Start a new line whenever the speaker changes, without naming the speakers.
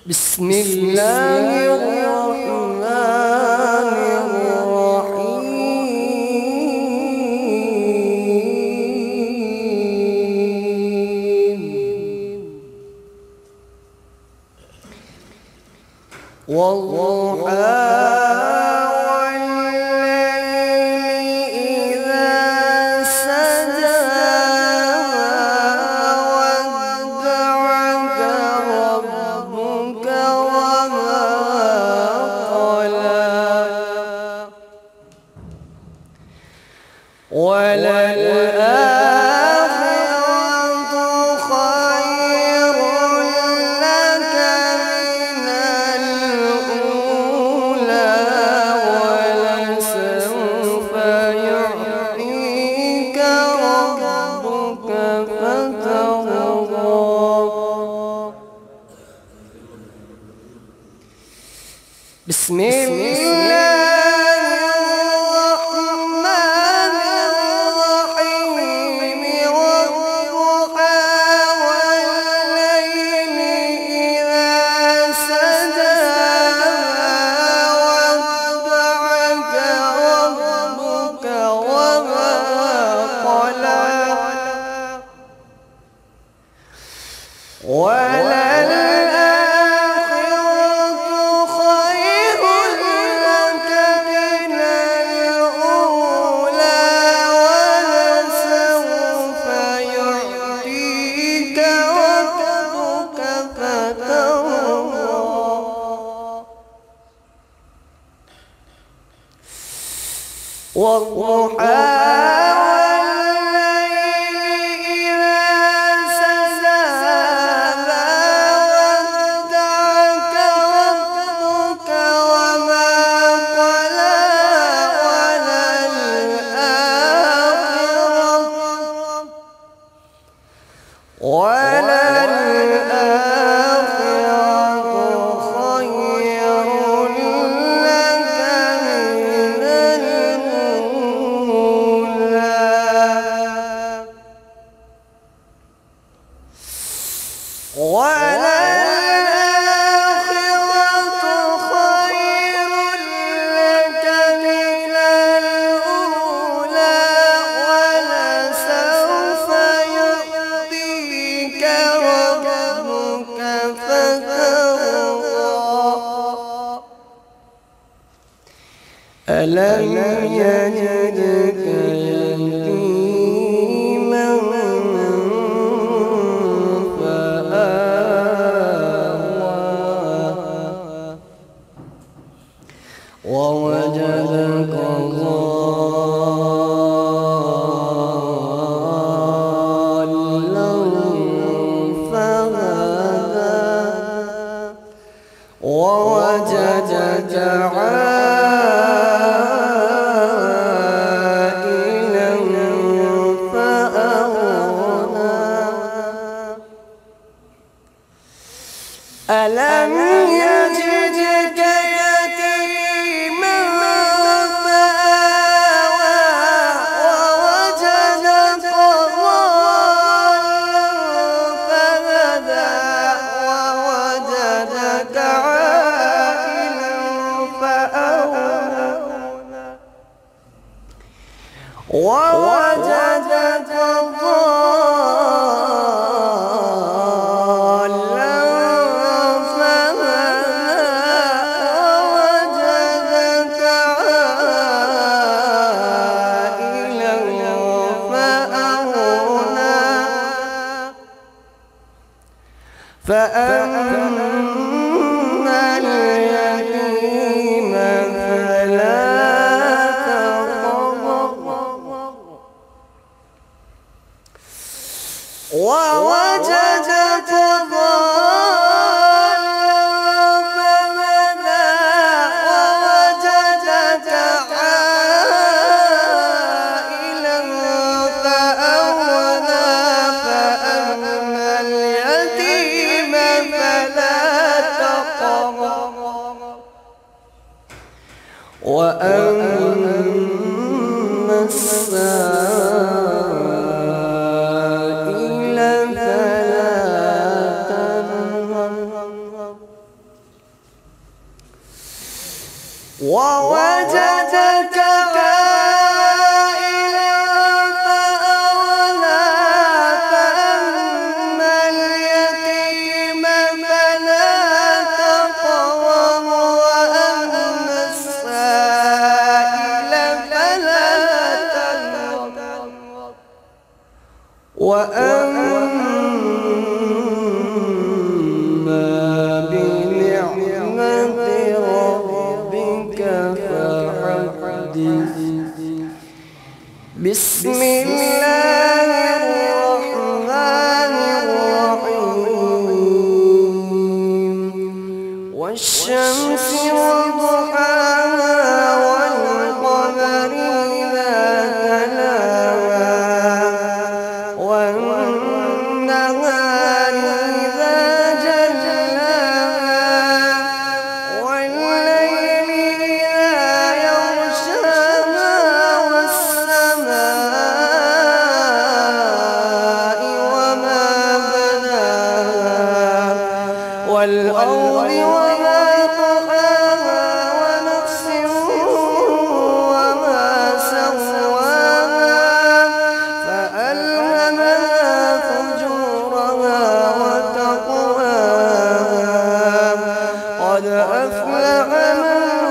بسم الله الرحمن الرحيم والضحى وللآخرة خير لك من الأولى ولسوف يعطيك ربك فترضى بسم الله والضحى والليل إذا سجى ما ودعك ربك وما قلى ألم يجدك يتيما فآوى ووجدك ضالا فهدى ووجدك ألم يجدك يتيما فآوى ووجدك ضالا فهدى ووجدك عائلا فأغنى ووجدك فأما اليتيم فلا تقهر ووجدك ضالا فهدى ووجدك عائلا فأغنى فأما اليتيم وأما السائل فلا تنهر ووجدك عائلا فأغنى فأما اليتيم فلا تقهر وأما السائل فلا تنهر وأما بنعمة ربك فحدث بسم الله الرحمن الرحيم والشمس وضحاها والقمر إذا تلاها والنهار إذا جلاها والليل إذا يغشاها والسماء وما بناها والأرض وما طحاها ونفس وما سواها فألهمها فجورها وتقواها قد أفلح من